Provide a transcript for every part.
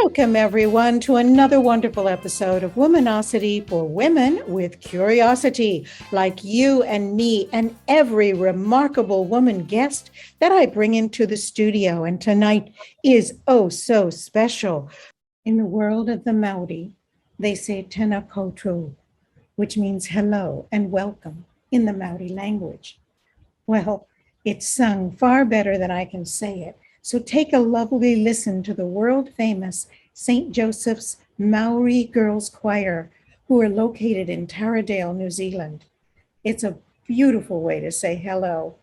Welcome, everyone, to another wonderful episode of Womanocity for women with curiosity, like you and me and every remarkable woman guest that I bring into the studio. And tonight is oh so special. In the world of the Maori, they say tēnā koutou, which means hello and welcome in the Maori language. Well, it's sung far better than I can say it. So take a lovely listen to the world-famous St. Joseph's Maori Girls Choir, who are located in Taradale, New Zealand. It's a beautiful way to say hello.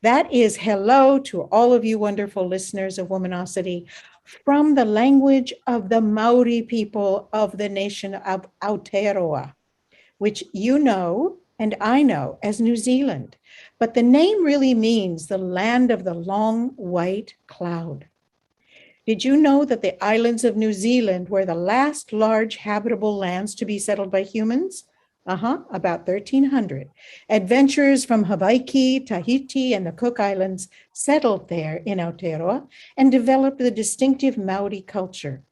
That is hello to all of you wonderful listeners of Womanocity from the language of the Maori people of the nation of Aotearoa, which you know and I know as New Zealand. But the name really means the land of the long white cloud. Did you know that the islands of New Zealand were the last large habitable lands to be settled by humans? About 1300. Adventurers from Hawaii, Tahiti, and the Cook Islands settled there in Aotearoa and developed the distinctive Maori culture.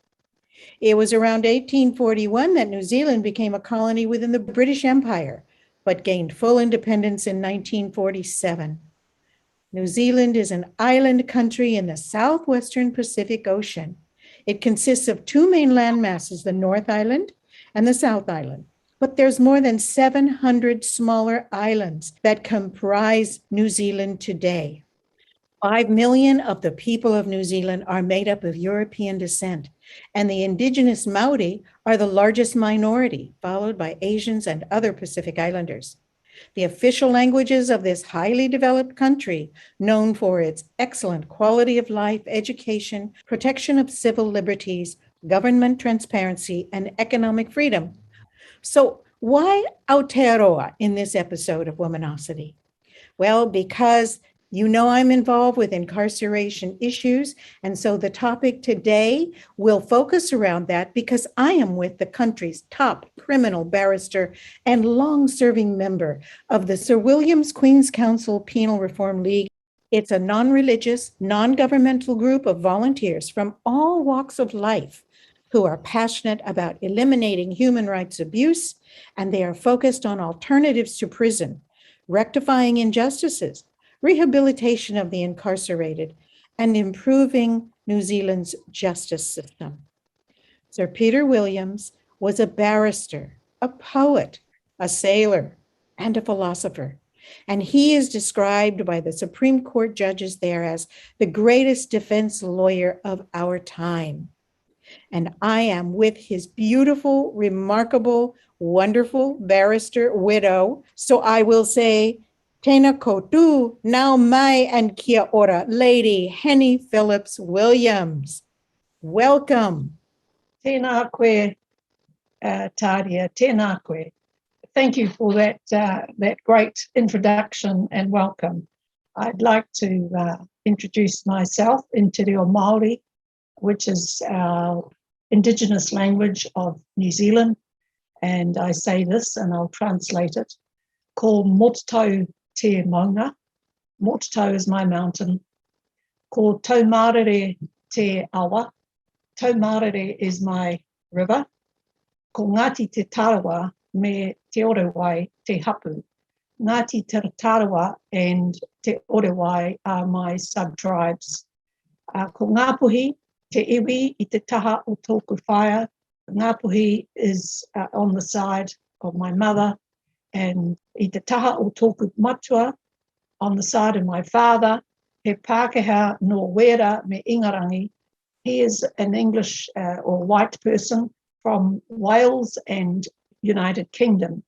It was around 1841 that New Zealand became a colony within the British Empire, but gained full independence in 1947. New Zealand is an island country in the southwestern Pacific Ocean. It consists of two main land masses, the North Island and the South Island. But there's more than 700 smaller islands that comprise New Zealand today. 5 million of the people of New Zealand are made up of European descent, and the indigenous Maori are the largest minority, followed by Asians and other Pacific Islanders. The official languages of this highly developed country, known for its excellent quality of life, education, protection of civil liberties, government transparency, and economic freedom. So why Aotearoa in this episode of Womanocity? Well, because you know I'm involved with incarceration issues, and so the topic today will focus around that because I am with the country's top criminal barrister and long-serving member of the Sir Williams Queen's Counsel Penal Reform League. It's a non-religious, non-governmental group of volunteers from all walks of life who are passionate about eliminating human rights abuse, and they are focused on alternatives to prison, rectifying injustices, rehabilitation of the incarcerated, and improving New Zealand's justice system. Sir Peter Williams was a barrister, a poet, a sailor, and a philosopher. And he is described by the Supreme Court judges there as the greatest defense lawyer of our time. And I am with his beautiful, remarkable, wonderful barrister widow. So I will say, tēnā koutou, nau mai, and kia ora, Lady Heeni Phillips-Williams. Welcome. Tēnā koe, Tāria, tēnā koe. Thank you for that great introduction and welcome. I'd like to introduce myself in Te Reo Māori, which is our Indigenous language of New Zealand. And I say this, and I'll translate it. Ko Mototau te maunga. Mototau is my mountain. Ko Taumarere te awa. Taumarere is my river. Ko Ngāti te Tarawa me te oro wai te hapu. Ngāti Te Tarawa and Te Orewai are my sub-tribes. Ko Ngāpuhi, Te Iwi, I te taha o tōku whaia. Ngāpuhi is on the side of my mother, and I te taha o tōku matua, on the side of my father, he Pākehā no Wera me Ingarangi. He is an English or white person from Wales and United Kingdom.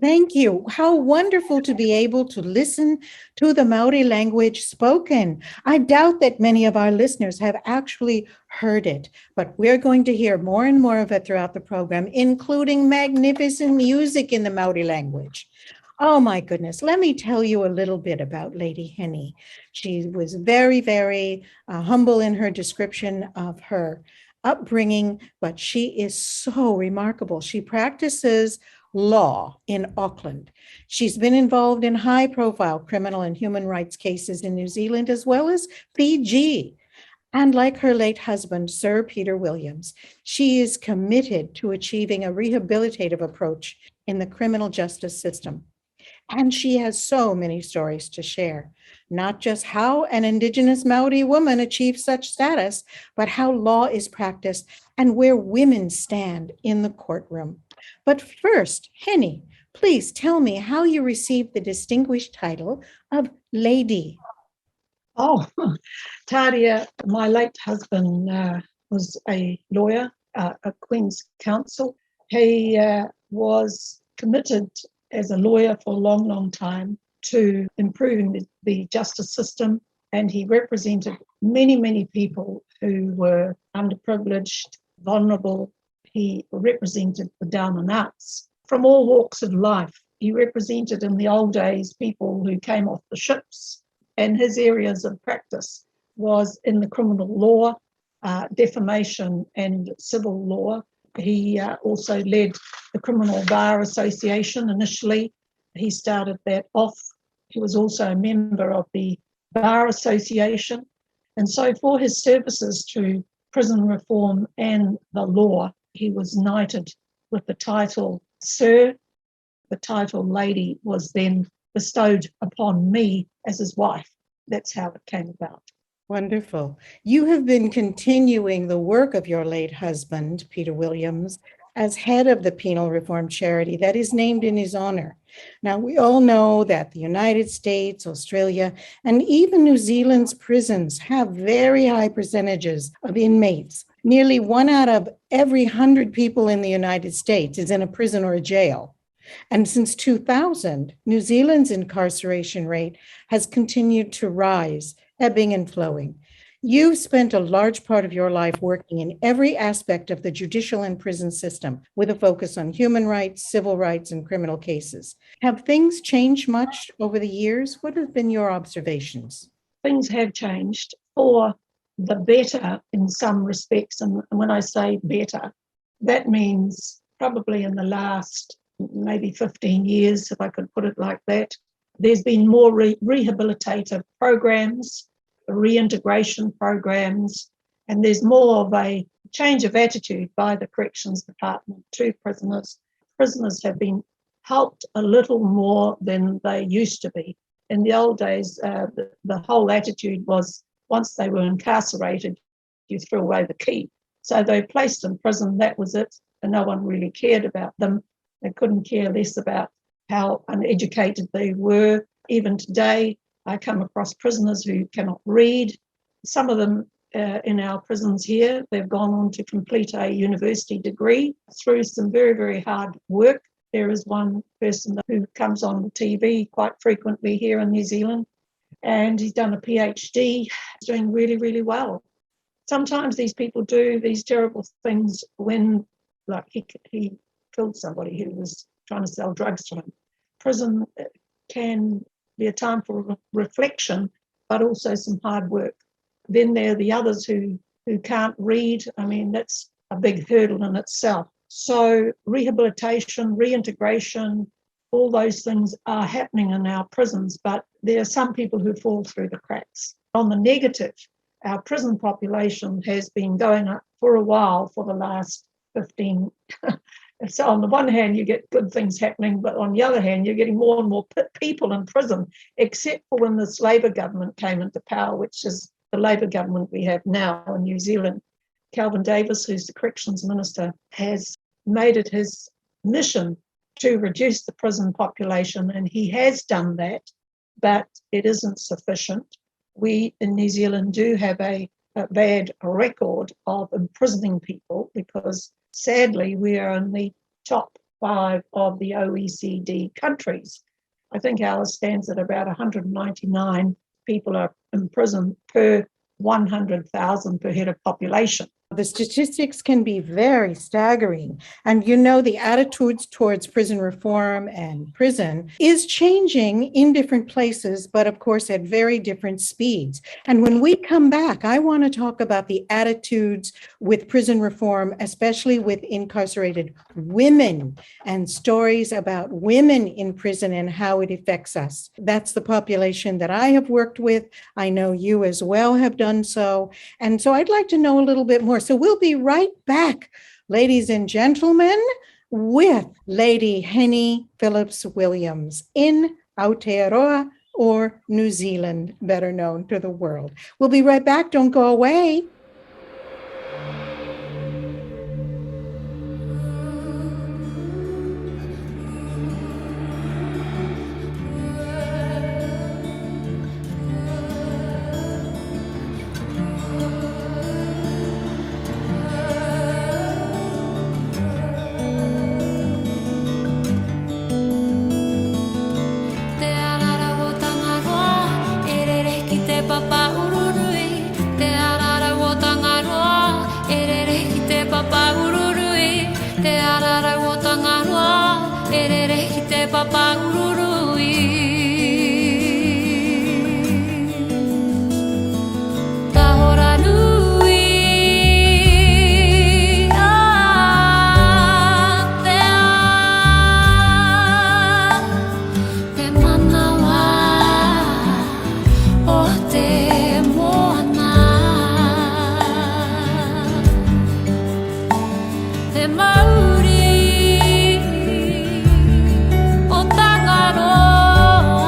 Thank you. How wonderful to be able to listen to the Maori language spoken. I doubt that many of our listeners have actually heard it, but we're going to hear more and more of it throughout the program, including magnificent music in the Maori language. Oh my goodness. Let me tell you a little bit about Lady Heeni. She was very, very humble in her description of her upbringing, but she is so remarkable. She practices law in Auckland. She's been involved in high-profile criminal and human rights cases in New Zealand as well as Fiji. And like her late husband, Sir Peter Williams, she is committed to achieving a rehabilitative approach in the criminal justice system. And she has so many stories to share, not just how an Indigenous Maori woman achieves such status, but how law is practiced and where women stand in the courtroom. But first, Heeni, please tell me how you received the distinguished title of Lady. Oh, Tadia, my late husband was a lawyer, a Queen's Counsel. He was committed as a lawyer for a long, long time to improving the justice system, and he represented many, many people who were underprivileged, vulnerable. He represented the down and outs from all walks of life. He represented in the old days people who came off the ships, and his areas of practice was in the criminal law, defamation and civil law. He also led the Criminal Bar Association initially. He started that off. He was also a member of the Bar Association. And so for his services to prison reform and the law, he was knighted with the title Sir. The title Lady was then bestowed upon me as his wife. That's how it came about. Wonderful. You have been continuing the work of your late husband, Peter Williams, as head of the penal reform charity that is named in his honor. Now, we all know that the United States, Australia, and even New Zealand's prisons have very high percentages of inmates. Nearly 1 out of every 100 people in the United States is in a prison or a jail. And since 2000, New Zealand's incarceration rate has continued to rise, ebbing and flowing. You've spent a large part of your life working in every aspect of the judicial and prison system with a focus on human rights, civil rights, and criminal cases. Have things changed much over the years? What have been your observations? Things have changed for the better in some respects. And when I say better, that means probably in the last maybe 15 years, if I could put it like that, there's been more rehabilitative programs, reintegration programs, and there's more of a change of attitude by the Corrections Department to prisoners. Prisoners have been helped a little more than they used to be. In the old days, the whole attitude was once they were incarcerated, you threw away the key. So they placed in prison, that was it, and no one really cared about them. They couldn't care less about how uneducated they were. Even today, I come across prisoners who cannot read. Some of them in our prisons here, they've gone on to complete a university degree through some very, very hard work. There is one person who comes on the TV quite frequently here in New Zealand, and he's done a PhD. He's doing really, really well. Sometimes these people do these terrible things when, like he killed somebody who was trying to sell drugs to him. Prison can be a time for reflection, but also some hard work. Then there are the others who can't read. I mean, that's a big hurdle in itself. So rehabilitation, reintegration, all those things are happening in our prisons, but there are some people who fall through the cracks. On the negative, our prison population has been going up for a while, for the last 15 So on the one hand, you get good things happening, but on the other hand, you're getting more and more people in prison, except for when this Labour government came into power, which is the Labour government we have now in New Zealand. Kelvin Davis, who's the corrections minister, has made it his mission to reduce the prison population, and he has done that, but it isn't sufficient. We in New Zealand do have a bad record of imprisoning people because sadly we are in the top 5 of the OECD countries. I think ours stands at about 199 people are imprisoned per 100,000 per head of population. The statistics can be very staggering. And you know, the attitudes towards prison reform and prison is changing in different places, but of course at very different speeds. And when we come back, I want to talk about the attitudes with prison reform, especially with incarcerated women and stories about women in prison and how it affects us. That's the population that I have worked with. I know you as well have done so. And so I'd like to know a little bit more. So we'll be right back, ladies and gentlemen, with Lady Heeni Phillips-Williams in Aotearoa, or New Zealand, better known to the world. We'll be right back. Don't go away. Mauri, o tangaro.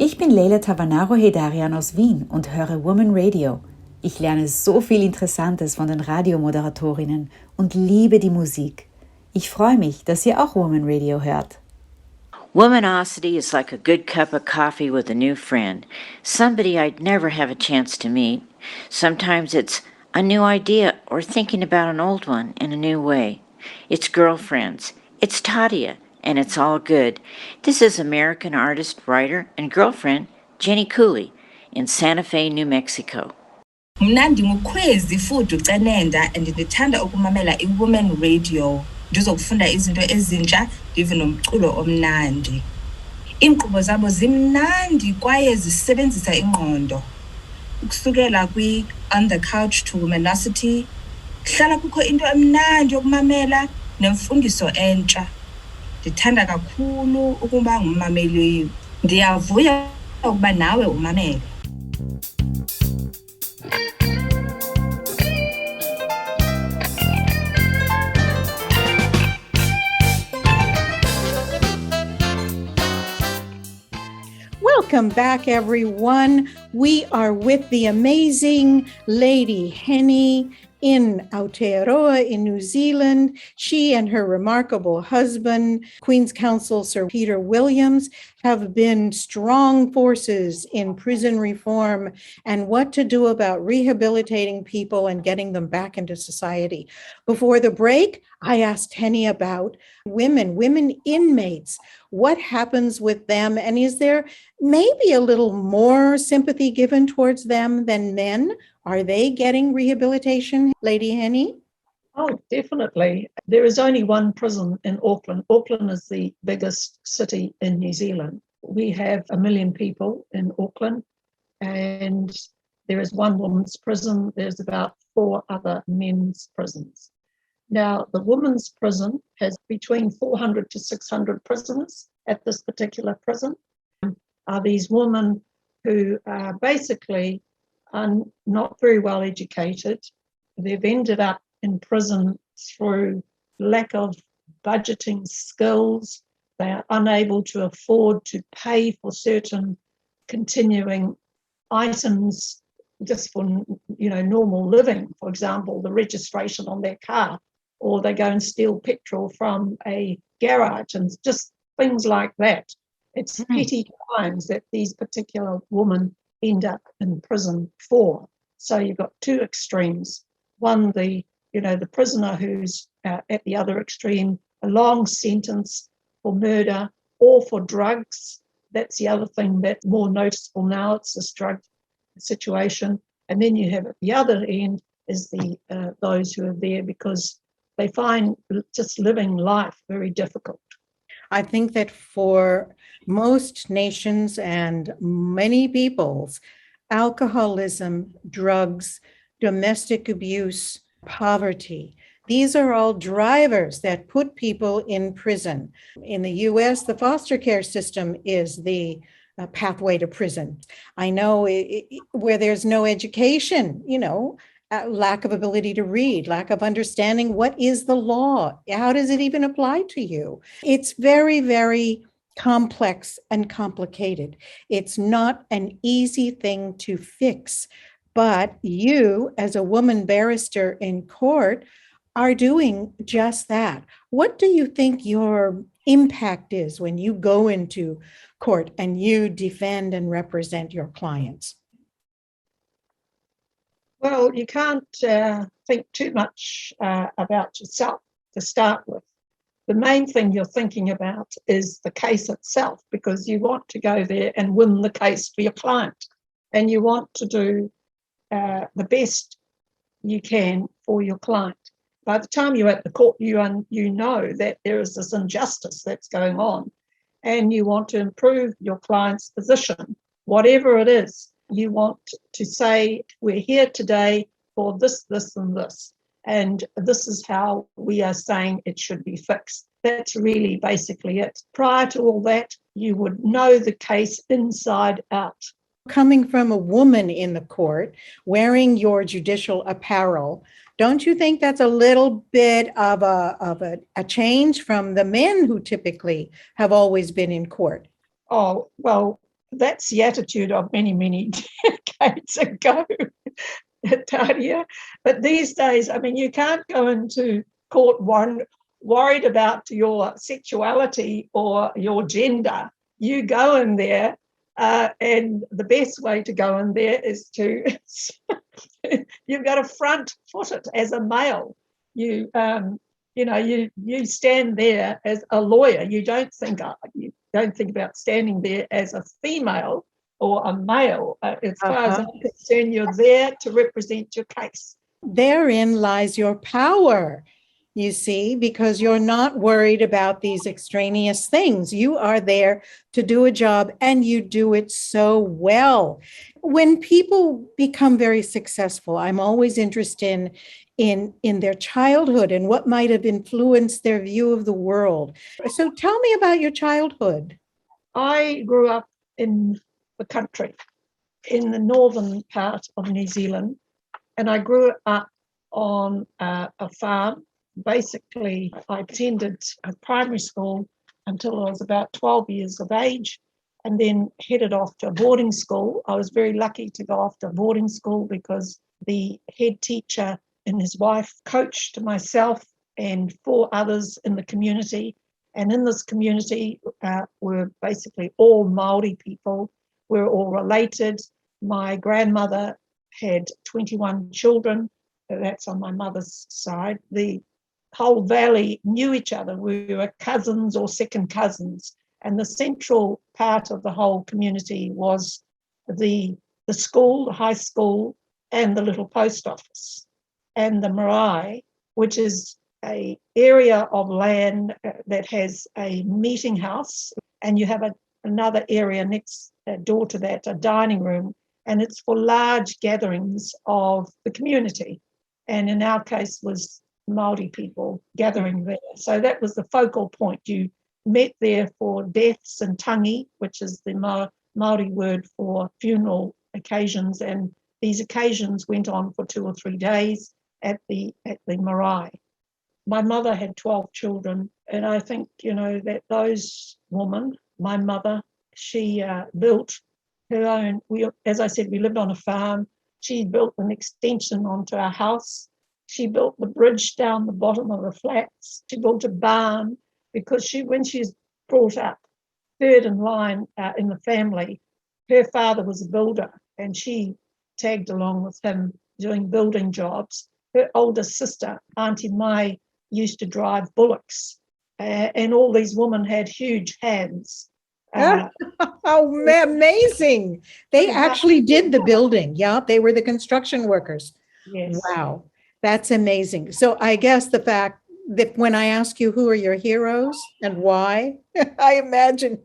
Ich bin Leila Tavanaro-Hedarian aus Wien und höre Woman Radio. Ich lerne so viel Interessantes von den Radiomoderatorinnen und liebe die Musik. Ich freue mich, dass ihr auch Woman Radio hört. Womanocity is like a good cup of coffee with a new friend, somebody I'd never have a chance to meet. Sometimes it's a new idea or thinking about an old one in a new way. It's girlfriends. It's Tadia, and it's all good. This is American artist, writer, and girlfriend Jenny Cooley in Santa Fe, New Mexico. Mna ndingukhwezi futhi ucenenda and ndithanda ukumamela iWoman Radio. Ndizokufunda izinto ezintsha ndive nomculo omnandi. Iinkqubo zabo zimnandi kwaye zisebenzisa ingqondo. Ukusukela On the Couch to Womanocity, hlala kukho into emnandi yokumamela nemfundiso entsha. Ndithanda kakhulu ukuba ngummameli. Ndiyavuya ukuba nawe umamele. Welcome back, everyone. We are with the amazing lady Heeni in Aotearoa in New Zealand. She and her remarkable husband, Queen's Counsel Sir Peter Williams, have been strong forces in prison reform and what to do about rehabilitating people and getting them back into society. Before the break, I asked Heeni about women inmates. What happens with them? And is there maybe a little more sympathy given towards them than men? Are they getting rehabilitation, Lady Heeni? Oh, definitely. There is only one prison in Auckland. Auckland is the biggest city in New Zealand. We have 1 million people in Auckland, and there is one woman's prison. There's about 4 other men's prisons. Now, the women's prison has between 400 to 600 prisoners at this particular prison. Are these women who are basically not very well educated. They've ended up in prison through lack of budgeting skills. They are unable to afford to pay for certain continuing items just for normal living. For example, the registration on their car, or they go and steal petrol from a garage and just things like that. It's petty crimes that these particular women end up in prison for. So you've got 2 extremes. One, the prisoner who's at the other extreme, a long sentence for murder or for drugs. That's the other thing that's more noticeable now. It's this drug situation. And then you have at the other end is the those who are there because they find just living life very difficult. I think that for most nations and many peoples, alcoholism, drugs, domestic abuse, poverty, these are all drivers that put people in prison. In the US, the foster care system is the pathway to prison. I know where there's no education, lack of ability to read, lack of understanding what is the law, how does it even apply to you? It's very, very complex and complicated. It's not an easy thing to fix, but you, as a woman barrister in court, are doing just that. What do you think your impact is when you go into court and you defend and represent your clients? Well, you can't think too much about yourself to start with. The main thing you're thinking about is the case itself, because you want to go there and win the case for your client, and you want to do the best you can for your client. By the time you're at the court, you know that there is this injustice that's going on, and you want to improve your client's position, whatever it is. You want to say, we're here today for this, this, and this. And this is how we are saying it should be fixed. That's really basically it. Prior to all that, you would know the case inside out. Coming from a woman in the court, wearing your judicial apparel, don't you think that's a little bit of a change from the men who typically have always been in court? Oh, well, that's the attitude of many, many decades ago, Tadia. But these days, I mean, you can't go into court worried about your sexuality or your gender. You go in there, and the best way to go in there is to, you've got to front foot it as a male. You stand there as a lawyer. You don't think about standing there as a female or a male. As far as I'm concerned, you're there to represent your case. Therein lies your power, you see, because you're not worried about these extraneous things. You are there to do a job, and you do it so well. When people become very successful, I'm always interested in their childhood and what might have influenced their view of the world. So tell me about your childhood. I grew up in the country, in the northern part of New Zealand, and I grew up on a farm. Basically, I attended a primary school until I was about 12 years of age, and then headed off to a boarding school. I was very lucky to go off to a boarding school because the head teacher and his wife coached myself and 4 others in the community. And in this community were basically all Māori people. We're all related. My grandmother had 21 children. That's on my mother's side. The whole valley knew each other. We were cousins or second cousins. And the central part of the whole community was the school, the high school, and the little post office. And the marae, which is an area of land that has a meeting house, and you have another area next door to that, a dining room, and it's for large gatherings of the community. And in our case was Māori people gathering there. So that was the focal point. You met there for deaths and tangi, which is the Māori word for funeral occasions, and these occasions went on for 2 or 3 days at the marae. My mother had 12 children, and I think, that those women, my mother, she built her own, as I said, we lived on a farm. She built an extension onto our house. She built the bridge down the bottom of the flats. She built a barn because when she's brought up, third in line in the family, her father was a builder, and she tagged along with him doing building jobs. Her older sister, Auntie Mai, used to drive bullocks, and all these women had huge hands. Amazing. They actually did the building. Yeah, they were the construction workers. Yes. Wow, that's amazing. So I guess the fact that when I ask you who are your heroes and why, I imagine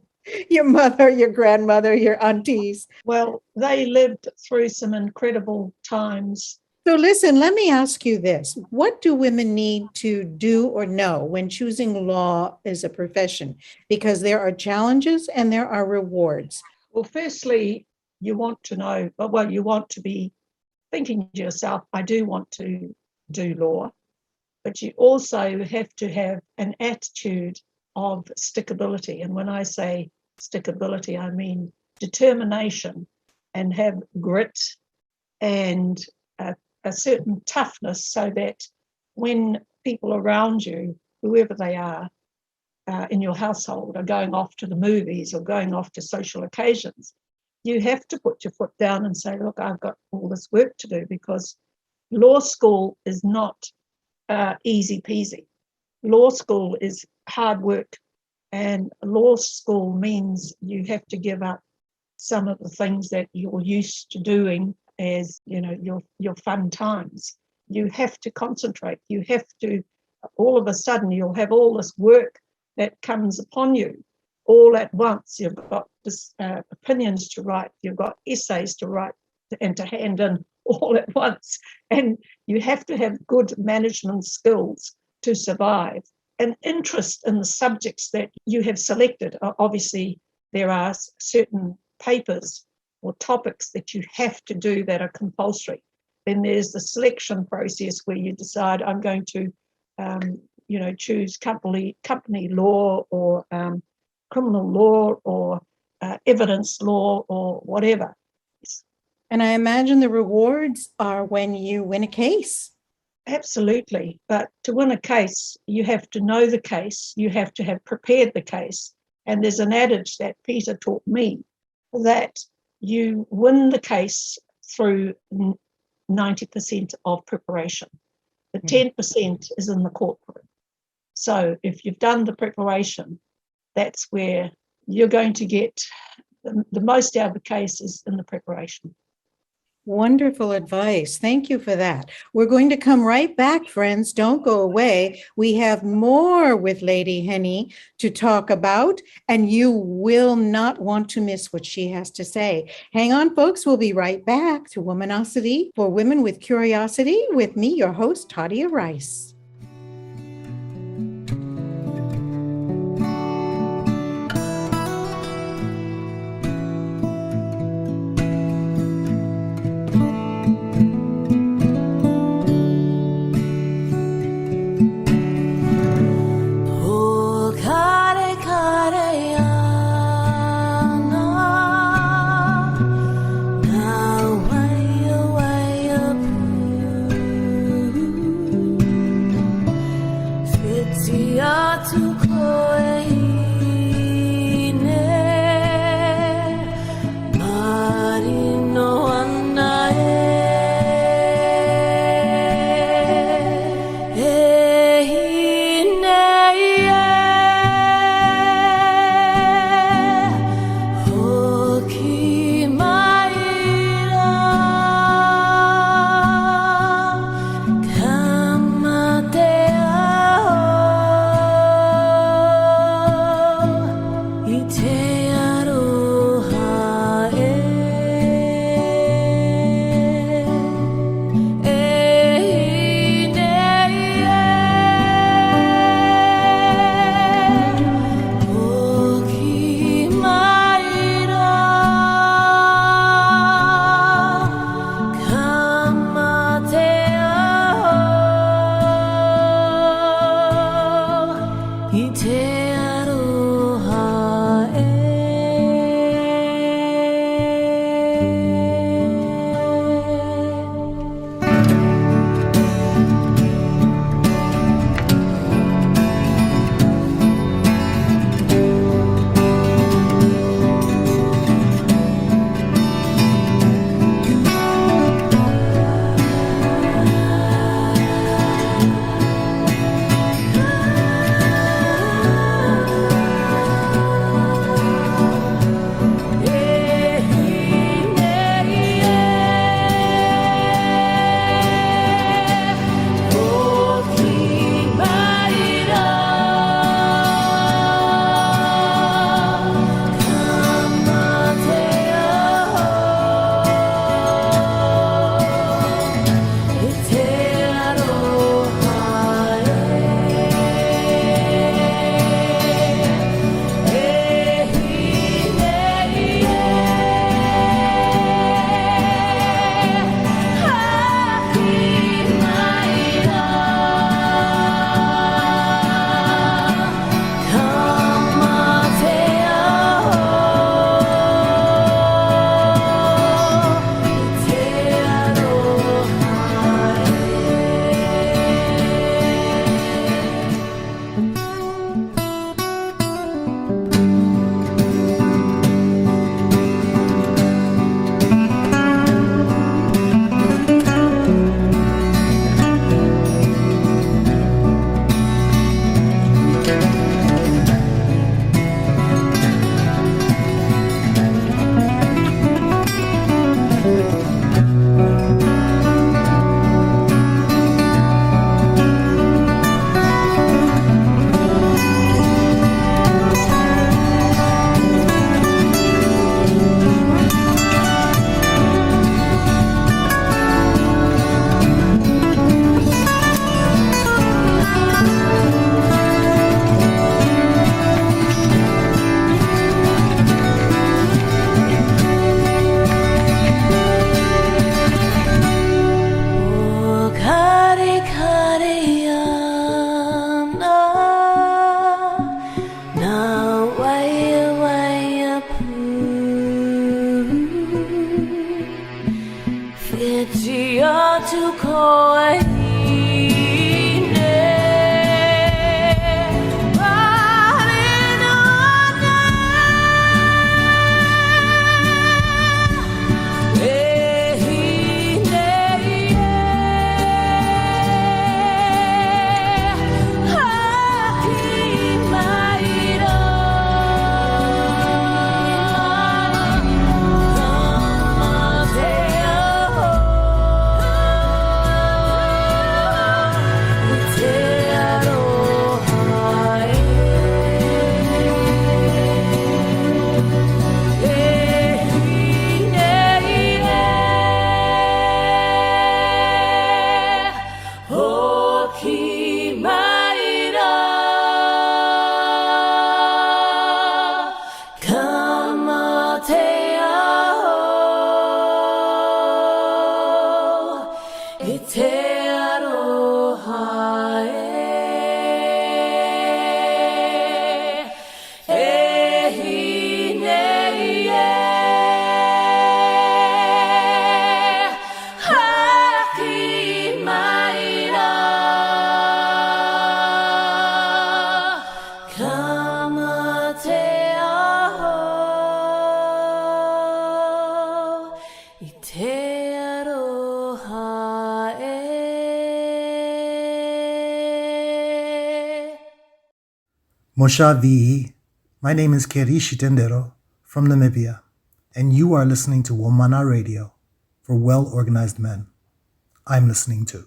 your mother, your grandmother, your aunties. Well, they lived through some incredible times. So listen, let me ask you this. What do women need to do or know when choosing law as a profession? Because there are challenges and there are rewards. Well, firstly, you want to know, you want to be thinking to yourself, I do want to do law, but you also have to have an attitude of stickability. And when I say stickability, I mean determination, and have grit and a certain toughness, so that when people around you, whoever they are, in your household, are going off to the movies or going off to social occasions, you have to put your foot down and say, look, I've got all this work to do, because law school is not easy peasy. Law school is hard work, and law school means you have to give up some of the things that you're used to doing as your fun times. You have to concentrate. You have to, all of a sudden, you'll have all this work that comes upon you all at once. You've got opinions to write, you've got essays to write and to hand in all at once. And you have to have good management skills to survive, an interest in the subjects that you have selected. Obviously, there are certain papers or topics that you have to do that are compulsory. Then there's the selection process where you decide, I'm going to choose company law or criminal law or evidence law or whatever. And I imagine the rewards are when you win a case. Absolutely. But to win a case, you have to know the case. You have to have prepared the case. And there's an adage that Peter taught me that you win the case through 90% of preparation. The 10% is in the courtroom. So if you've done the preparation, that's where you're going to get the most out of the case is in the preparation. Wonderful advice. Thank you for that. We're going to come right back, friends. Don't go away. We have more with Lady Heeni to talk about, and you will not want to miss what she has to say. Hang on, folks. We'll be right back to Womanocity for Women with Curiosity with me, your host, Tadia Rice. Ite aroha e Moshavi, my name is Kerishi Tendero from Namibia, and you are listening to Womana Radio for well-organized men. I'm listening to.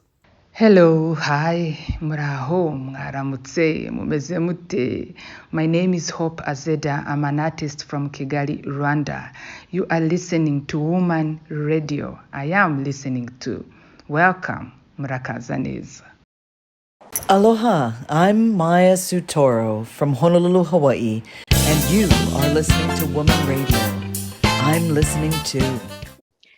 Hello, hi, muraho, mwaramutse, mumeze mute. My name is Hope Azeda. I'm an artist from Kigali, Rwanda. You are listening to Woman Radio. I am listening to. Welcome, Murakazanese. Aloha, I'm Maya Sutoro from Honolulu, Hawaii, and you are listening to Woman Radio. I'm listening to.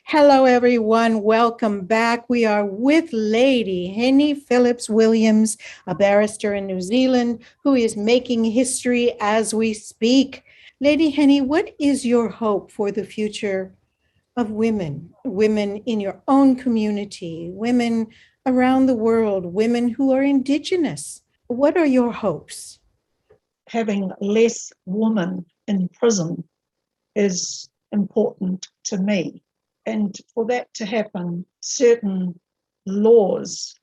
Hello, everyone. Welcome back. We are with Lady Heeni Phillips-Williams, a barrister in New Zealand who is making history as we speak. Lady Heeni, what is your hope for the future of women in your own community, women around the world, women who are Indigenous? What are your hopes? Having less women in prison is important to me. And for that to happen, certain laws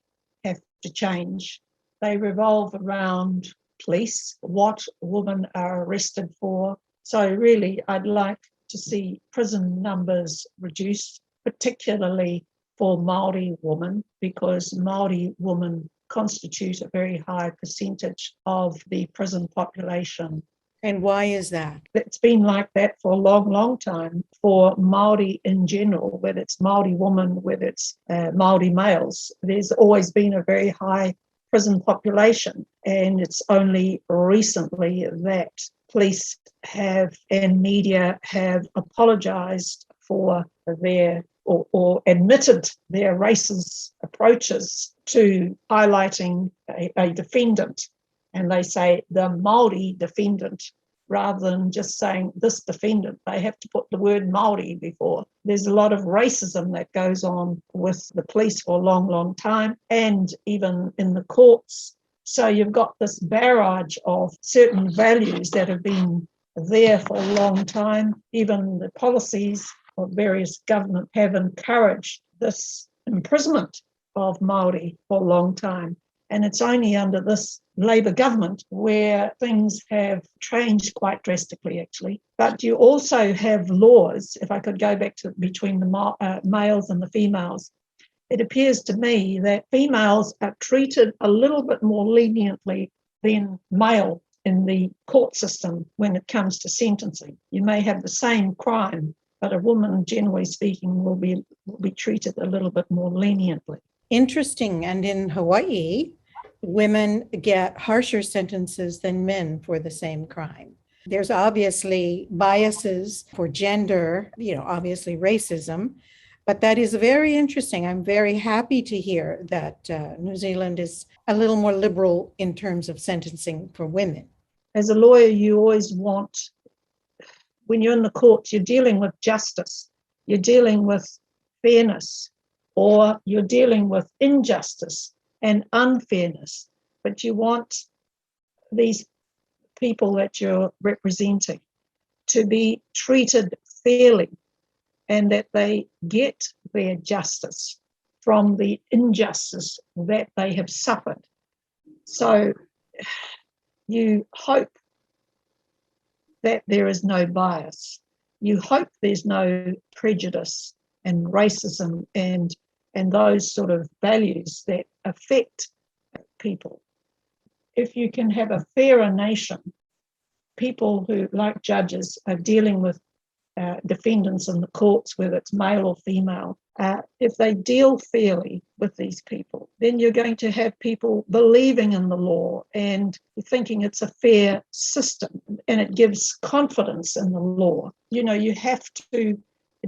have to change. They revolve around police, what women are arrested for. So really, I'd like to see prison numbers reduced, particularly for Māori women, because Māori women constitute a very high percentage of the prison population. And why is that? It's been like that for a long, long time for Māori in general, whether it's Māori women, whether it's Māori males. There's always been a very high prison population. And it's only recently that police have and media have apologised for their or admitted their racist approaches to highlighting a defendant. And they say the Māori defendant, rather than just saying this defendant. They have to put the word Māori before. There's a lot of racism that goes on with the police for a long, long time, and even in the courts. So you've got this barrage of certain values that have been there for a long time. Even the policies of various governments have encouraged this imprisonment of Māori for a long time. And it's only under this Labour government where things have changed quite drastically, actually. But you also have laws, if I could go back to between the males and the females, it appears to me that females are treated a little bit more leniently than male in the court system when it comes to sentencing. You may have the same crime, but a woman, generally speaking, will be treated a little bit more leniently. Interesting. And in Hawaii, women get harsher sentences than men for the same crime. There's obviously biases for gender, obviously racism, but that is very interesting. I'm very happy to hear that New Zealand is a little more liberal in terms of sentencing for women. As a lawyer, you always want, when you're in the courts, you're dealing with justice, you're dealing with fairness, or you're dealing with injustice and unfairness, but you want these people that you're representing to be treated fairly and that they get their justice from the injustice that they have suffered. So you hope that there is no bias. You hope there's no prejudice and racism and those sort of values that affect people. If you can have a fairer nation, people who, like judges, are dealing with defendants in the courts, whether it's male or female, if they deal fairly with these people, then you're going to have people believing in the law and thinking it's a fair system, and it gives confidence in the law. You have to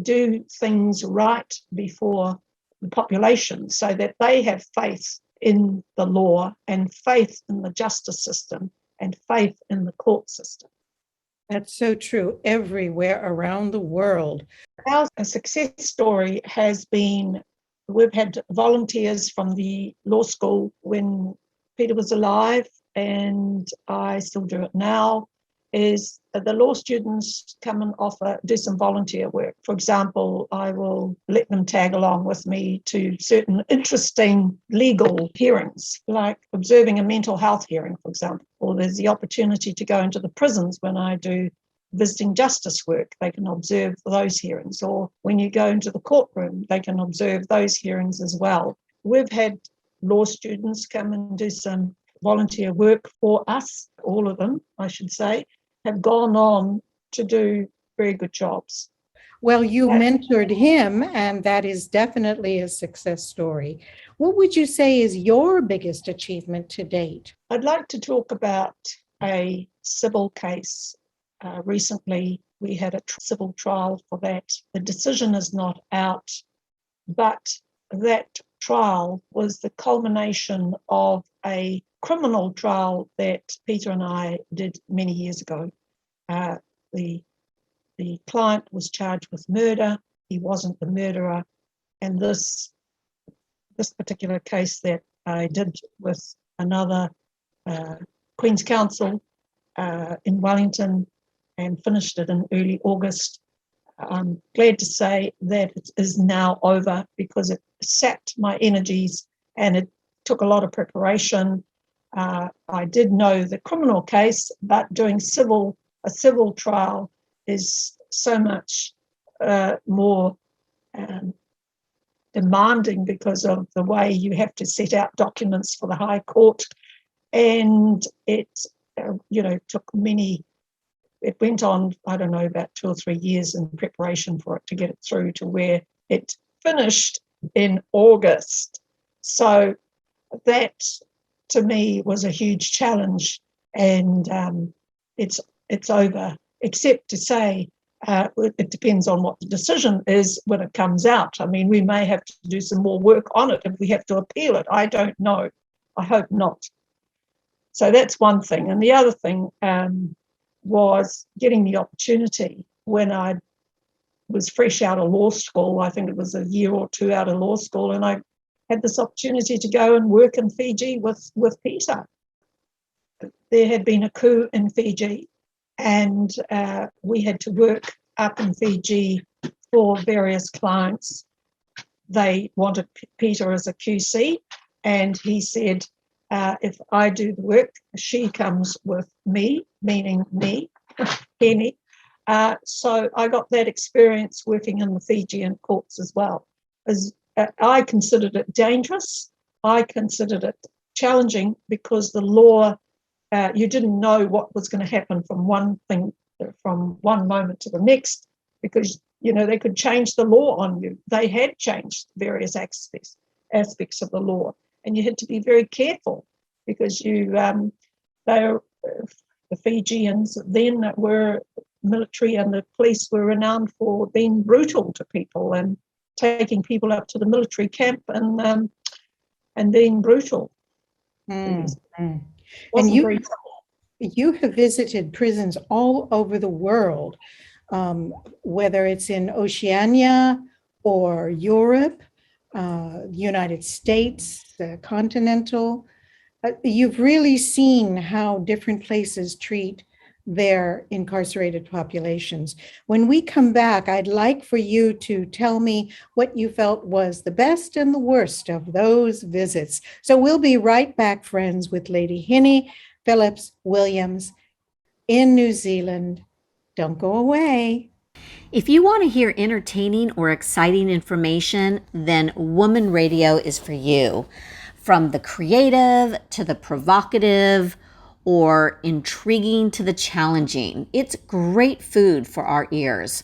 do things right before the population so that they have faith in the law and faith in the justice system and faith in the court system. That's so true everywhere around the world. Our success story has been, we've had volunteers from the law school when Peter was alive, and I still do it now. is the law students come and do some volunteer work. For example, I will let them tag along with me to certain interesting legal hearings, like observing a mental health hearing, for example. Or there's the opportunity to go into the prisons when I do visiting justice work. They can observe those hearings. Or when you go into the courtroom, they can observe those hearings as well. We've had law students come and do some volunteer work for us. All of them, I should say, have gone on to do very good jobs. Well, you mentored him, and that is definitely a success story. What would you say is your biggest achievement to date? I'd like to talk about a civil case. Recently, we had a civil trial for that. The decision is not out, but that trial was the culmination of a criminal trial that Peter and I did many years ago. The client was charged with murder. He wasn't the murderer. And this particular case that I did with another Queen's Counsel in Wellington and finished it in early August. I'm glad to say that it is now over because it sapped my energies and it took a lot of preparation. I did know the criminal case, but doing a civil trial is so much more demanding because of the way you have to set out documents for the High Court. And it, took it went on, I don't know, about 2 or 3 years in preparation for it to get it through to where it finished in August. So that, to me, was a huge challenge, and it's over, except to say it depends on what the decision is when it comes out. I mean, we may have to do some more work on it if we have to appeal it. I don't know. I hope not. So that's one thing. And the other thing was getting the opportunity when I was fresh out of law school. I think it was a year or two out of law school, and I had this opportunity to go and work in Fiji with Peter. There had been a coup in Fiji, and we had to work up in Fiji for various clients. They wanted Peter as a QC, and he said, if I do the work, she comes with me, meaning me, Heeni. So I got that experience working in the Fijian courts as well. I considered it dangerous. I considered it challenging because the law, you didn't know what was going to happen from one moment to the next, because they could change the law on you. They had changed various aspects of the law, and you had to be very careful because the Fijians then were military, and the police were renowned for being brutal to people and taking people up to the military camp and being brutal. And you have visited prisons all over the world, whether it's in Oceania or Europe, United States, continental. You've really seen how different places treat their incarcerated populations. When we come back, I'd like for you to tell me what you felt was the best and the worst of those visits. So we'll be right back, friends, with Lady Heeni Phillips-Williams in New Zealand. Don't go away. If you want to hear entertaining or exciting information, then Woman Radio is for you. From the creative to the provocative, or intriguing to the challenging, it's great food for our ears.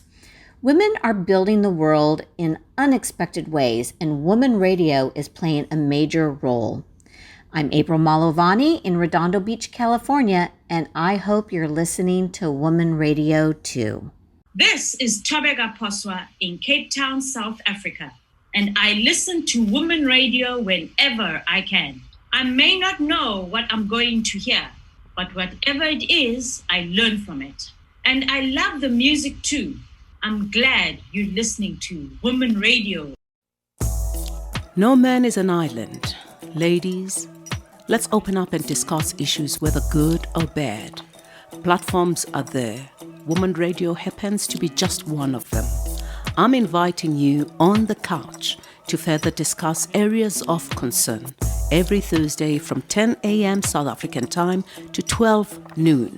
Women are building the world in unexpected ways, and Woman Radio is playing a major role. I'm April Malovani in Redondo Beach, California, and I hope you're listening to Woman Radio too. This is Tabega Poswa in Cape Town, South Africa, and I listen to Woman Radio whenever I can. I may not know what I'm going to hear, but whatever it is, I learn from it. And I love the music too. I'm glad you're listening to Woman Radio. No man is an island. Ladies, let's open up and discuss issues, whether good or bad. Platforms are there. Woman Radio happens to be just one of them. I'm inviting you on the couch to further discuss areas of concern every Thursday from 10 a.m. South African time to 12 noon.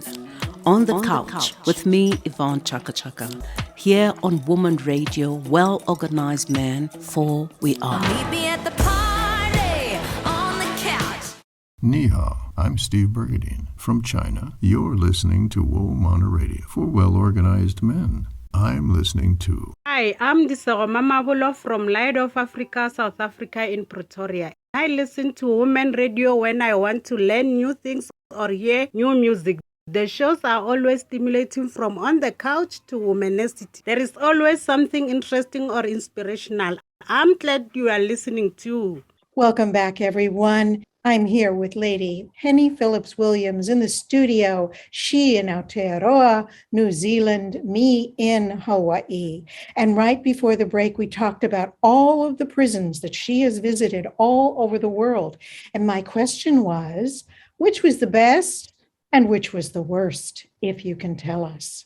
On the couch with me, Yvonne Chaka Chaka, here on Woman Radio, well-organized men, for we are. Meet me at the party on the couch. Ni hao, I'm Steve Bergadine from China. You're listening to Woman Radio for well-organized men. I'm listening to. Hi, I'm Disero Mamabulo from Light of Africa, South Africa in Pretoria. I listen to Women Radio when I want to learn new things or hear new music. The shows are always stimulating from on the couch to Womanocity. There is always something interesting or inspirational. I'm glad you are listening too. Welcome back, everyone. I'm here with Lady Heeni Phillips-Williams in the studio, she in Aotearoa, New Zealand, me in Hawaii. And right before the break, we talked about all of the prisons that she has visited all over the world. And my question was, which was the best and which was the worst, if you can tell us?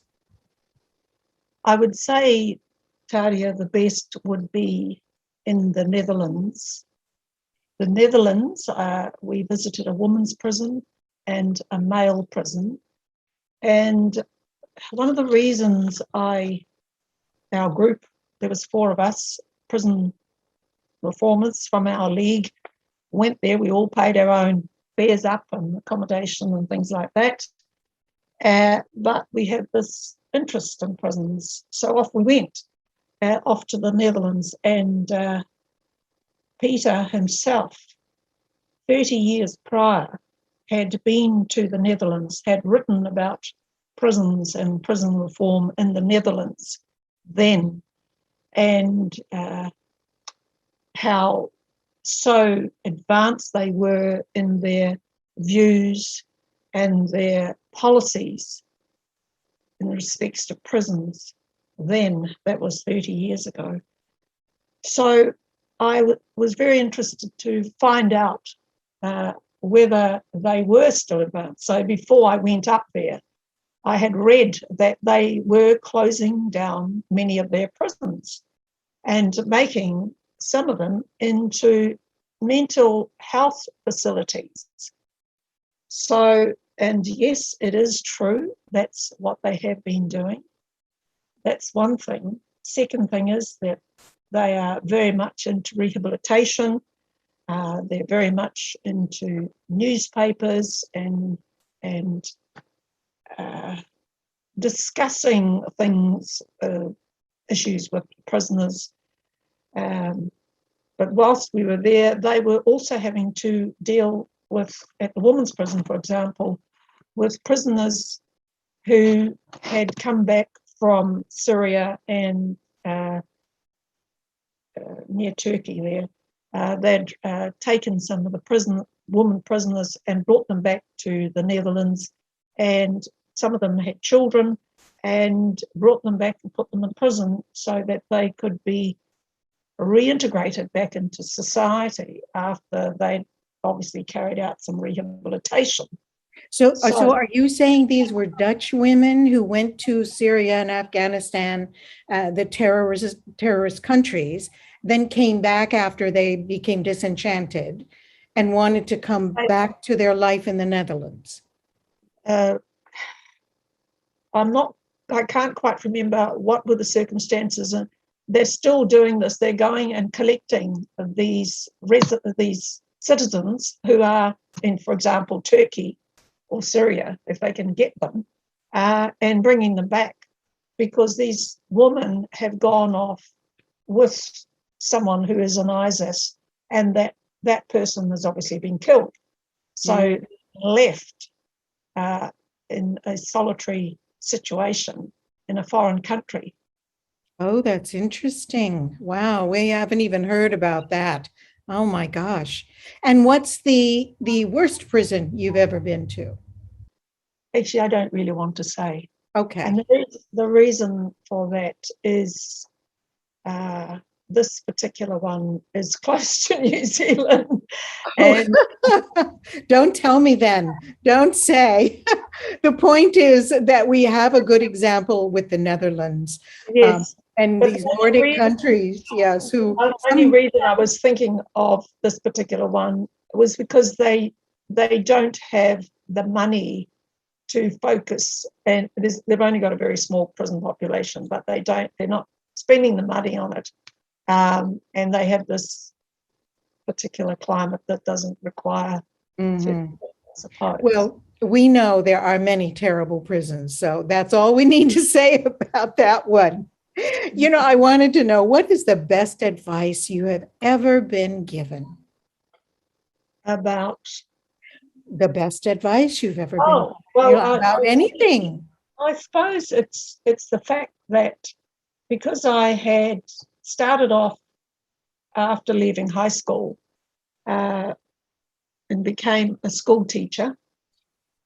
I would say, Taria, the best would be in the Netherlands. The Netherlands, we visited a women's prison and a male prison. And one of the reasons our group, there was 4 of us, prison reformers from our league, went there. We all paid our own fares up and accommodation and things like that. But we had this interest in prisons. So off we went, off to the Netherlands. And Peter himself, 30 years prior, had been to the Netherlands, had written about prisons and prison reform in the Netherlands then, and how so advanced they were in their views and their policies in respects to prisons then. That was 30 years ago. So I was very interested to find out whether they were still advanced. So before I went up there, I had read that they were closing down many of their prisons and making some of them into mental health facilities. So, and yes, it is true. That's what they have been doing. That's one thing. Second thing is that they are very much into rehabilitation. They're very much into newspapers and discussing things, issues with prisoners. But whilst we were there, they were also having to deal with, at the women's prison, for example, with prisoners who had come back from Syria and near Turkey there. They'd taken some of the women prisoners and brought them back to the Netherlands, and some of them had children and brought them back and put them in prison so that they could be reintegrated back into society after they'd obviously carried out some rehabilitation. So are you saying these were Dutch women who went to Syria and Afghanistan, the terrorist countries, then came back after they became disenchanted and wanted to come back to their life in the Netherlands? I can't quite remember what were the circumstances, and they're still doing this. They're going and collecting these citizens who are in, for example, Turkey or Syria, if they can get them, and bringing them back, because these women have gone off with someone who is an ISIS, and that person has obviously been killed. So left in a solitary situation in a foreign country. Oh, that's interesting. Wow, we haven't even heard about that. Oh my gosh. And what's the worst prison you've ever been to? Actually, I don't really want to say. Okay. And the reason for that is this particular one is close to New Zealand. And don't tell me then. Don't say. The point is that we have a good example with the Netherlands. yes. And But these the Nordic reason- countries, yes, who The only reason I was thinking of this particular one was because they don't have the money to focus, and they've only got a very small prison population, but they're not spending the money on it. And they have this particular climate that doesn't require support. Well, we know there are many terrible prisons, so that's all we need to say about that one. You know, I wanted to know, what is the best advice you have ever been given? About the best advice you've ever been given, well, about anything. I suppose it's the fact that because I had started off after leaving high school and became a school teacher,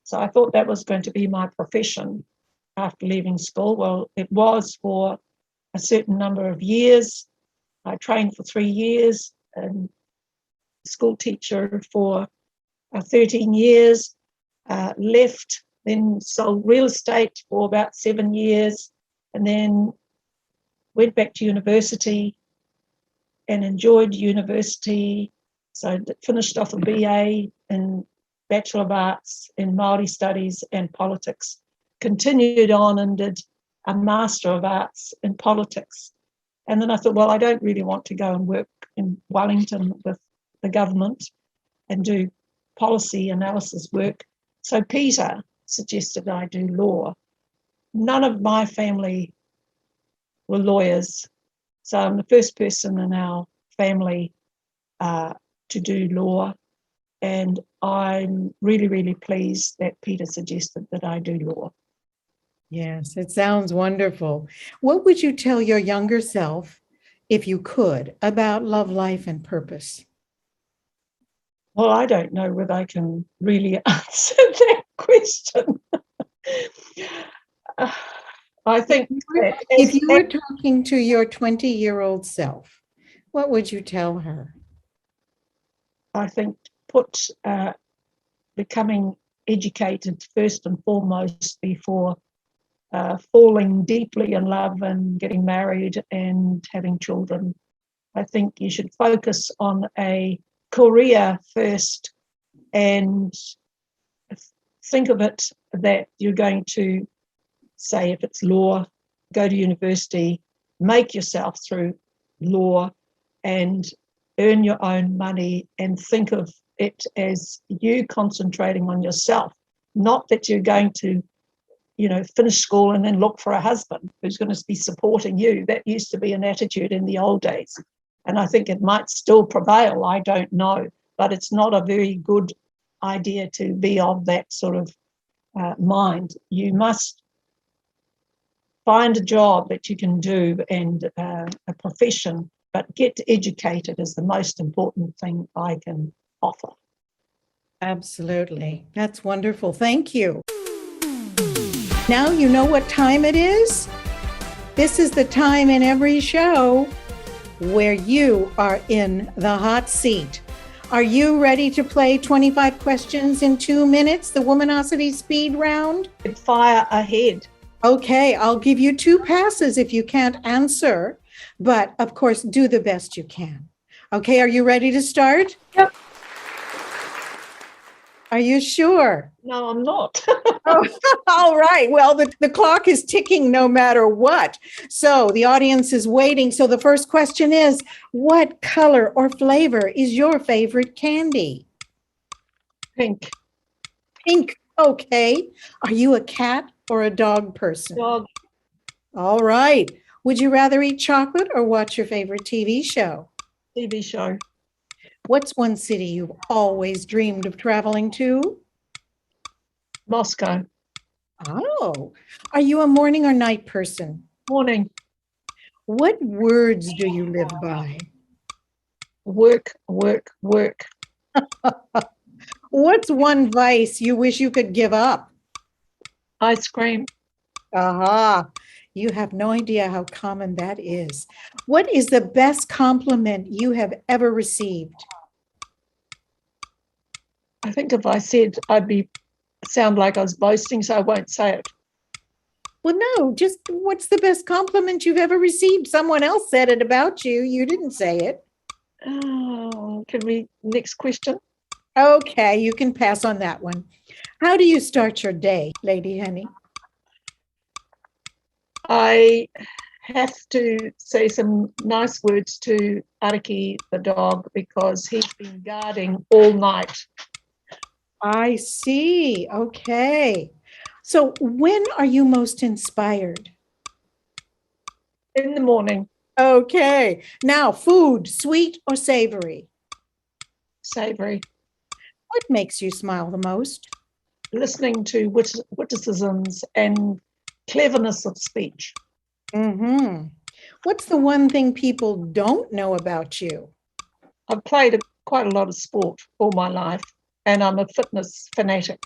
so I thought that was going to be my profession after leaving school. Well, it was for a certain number of years. I trained for 3 years and school teacher for 13 years, left, then sold real estate for about 7 years, and then went back to university and enjoyed university. So I finished off a BA in Bachelor of Arts in Māori Studies and Politics, continued on and did a Master of Arts in Politics. And then I thought, well, I don't really want to go and work in Wellington with the government and do policy analysis work. So Peter suggested I do law. None of my family were lawyers, so I'm the first person in our family to do law, and I'm really, really pleased that Peter suggested that I do law. Yes, it sounds wonderful. What would you tell your younger self, if you could, about love, life, and purpose? Well, I don't know whether I can really answer that question. I think if you were talking to your 20-year-old self, what would you tell her? I think put becoming educated first and foremost before falling deeply in love and getting married and having children. I think you should focus on a career first and think of it that you're going to, say, if it's law, go to university, make yourself through law and earn your own money, and think of it as you concentrating on yourself, not that you're going to, finish school and then look for a husband who's going to be supporting you. That used to be an attitude in the old days. And I think it might still prevail, I don't know, but it's not a very good idea to be of that sort of mind. You must find a job that you can do and a profession, but get educated is the most important thing I can offer. Absolutely. That's wonderful. Thank you. Now you know what time it is? This is the time in every show where you are in the hot seat. Are you ready to play 25 questions in 2 minutes, the Womanocity speed round? Fire ahead. Okay, I'll give you 2 passes if you can't answer, but of course, do the best you can. Okay, are you ready to start? Yep. Are you sure? No, I'm not. Oh, all right. Well, the clock is ticking no matter what. So the audience is waiting. So the first question is, what color or flavor is your favorite candy? Pink. Pink. Okay. Are you a cat or a dog person? Dog. All right. Would you rather eat chocolate or watch your favorite TV show? TV show. What's one city you've always dreamed of traveling to? Moscow. Oh, are you a morning or night person? Morning. What words do you live by? Work, work, work. What's one vice you wish you could give up? Ice cream. Aha. You have no idea how common that is. What is the best compliment you have ever received? I think if I said, I'd sound like I was boasting, so I won't say it. Well, no, just what's the best compliment you've ever received? Someone else said it about you. You didn't say it. Oh, next question? Okay, you can pass on that one. How do you start your day, Lady Heeni? I have to say some nice words to Ariki, the dog, because he's been guarding all night. I see. Okay. So when are you most inspired? In the morning. Okay. Now, food, sweet or savory? Savory. What makes you smile the most? Listening to witticisms and cleverness of speech. Mm-hmm. What's the one thing people don't know about you? I've played quite a lot of sport all my life, and I'm a fitness fanatic.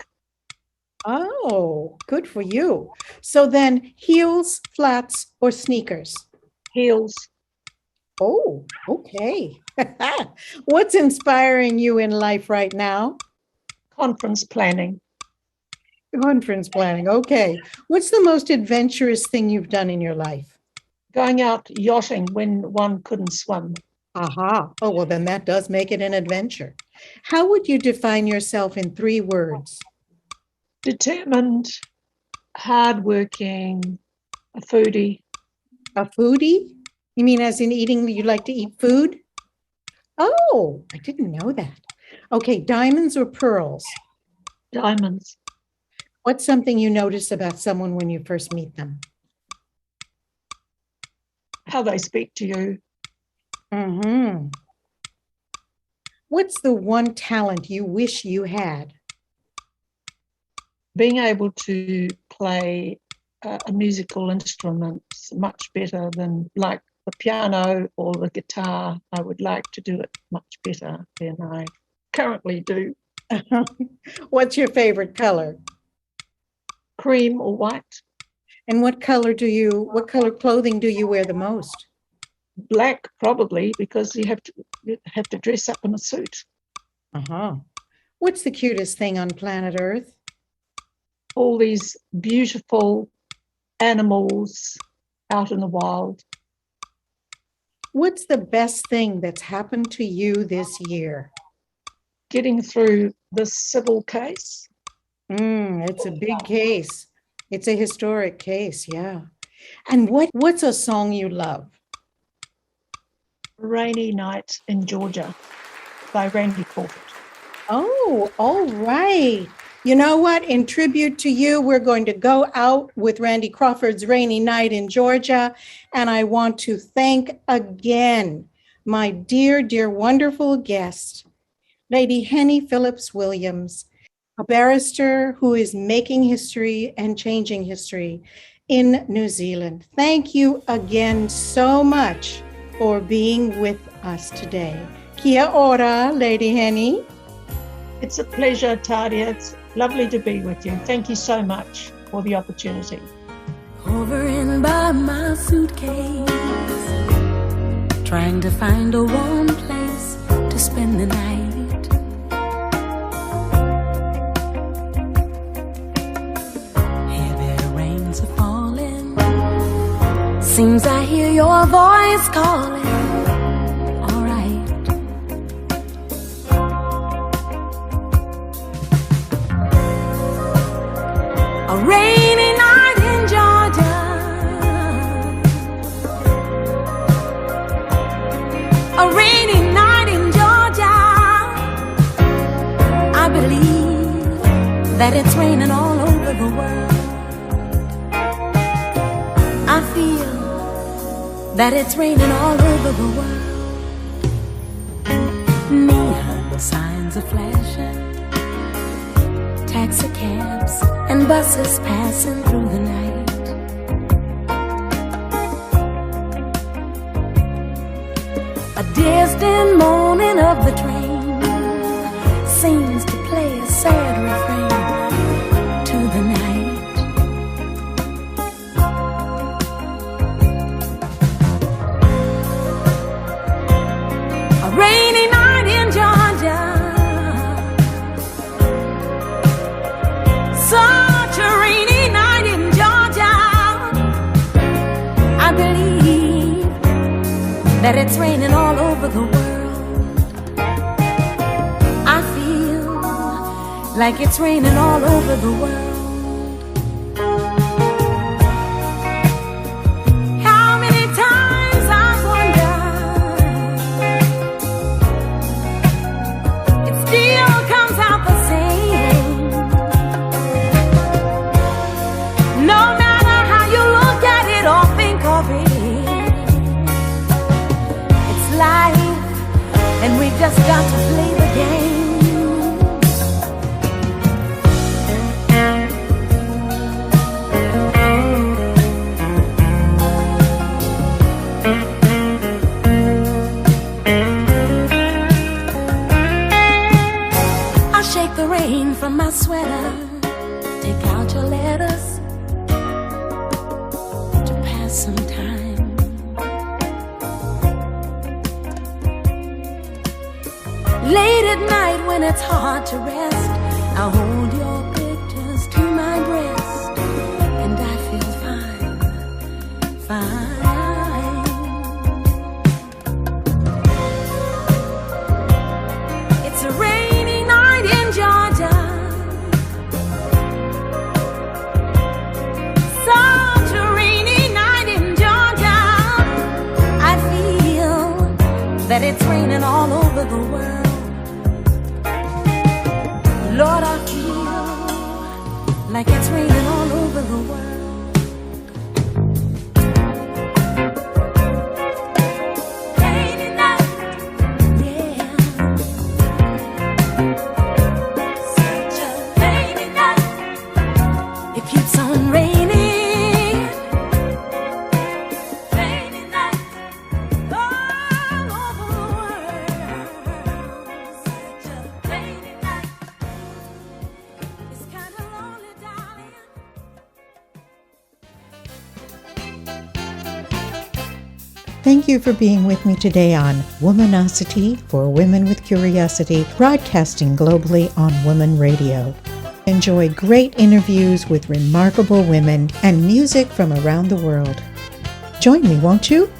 Oh, good for you. So then, heels, flats, or sneakers? Heels. Oh, okay. What's inspiring you in life right now? Conference planning. Conference planning, okay. What's the most adventurous thing you've done in your life? Going out yachting when one couldn't swim. Aha. Oh, well, then that does make it an adventure. How would you define yourself in 3 words? Determined, hardworking, a foodie. A foodie? You mean as in eating, you like to eat food? Oh, I didn't know that. Okay, diamonds or pearls? Diamonds. What's something you notice about someone when you first meet them? How they speak to you. Mm-hmm. What's the one talent you wish you had? Being able to play a musical instrument much better than like the piano or the guitar. I would like to do it much better than I currently do. What's your favorite color? Cream or white. And what color clothing do you wear the most? Black, probably, because you have to dress up in a suit. Uh-huh. What's the cutest thing on planet Earth? All these beautiful animals out in the wild. What's the best thing that's happened to you this year? Getting through this civil case. It's a big case. It's a historic case, yeah. And what's a song you love? Rainy Night in Georgia by Randy Crawford. Oh, all right. You know what? In tribute to you, we're going to go out with Randy Crawford's Rainy Night in Georgia. And I want to thank again my dear, dear, wonderful guest, Lady Heeni Phillips-Williams, a barrister who is making history and changing history in New Zealand. Thank you again so much for being with us today. Kia ora, Lady Heeni. It's a pleasure, Tadia. It's lovely to be with you. Thank you so much for the opportunity. Hovering by my suitcase, trying to find a warm place to spend the night. Heavy rains are falling. Seems I hear your voice calling. All right. A rainy night in Georgia. A rainy night in Georgia. I believe that it's raining all over the world. I feel that it's raining all over the world. Neon signs are flashing, taxi cabs and buses passing through the night. A distant moaning of the train seems to play a sad refrain to the night. that it's raining all over the world. I feel like it's raining all over the world. How many times I wonder, it still comes out the same. No matter how you look at it or think of it, it's life, and we just got to play the game. From my sweater, take out your letters to pass some time. Late at night when it's hard to rest, I'll hold your pictures to my breast, and I feel fine, fine. It's a rainy night in Georgia. That it's raining all over the world. Lord, I feel like it's raining all over the world. Rainy night, yeah. Such a rainy night. It keeps on raining. Thank you for being with me today on Womanocity for Women with Curiosity, broadcasting globally on Woman Radio. Enjoy great interviews with remarkable women and music from around the world. Join me, won't you?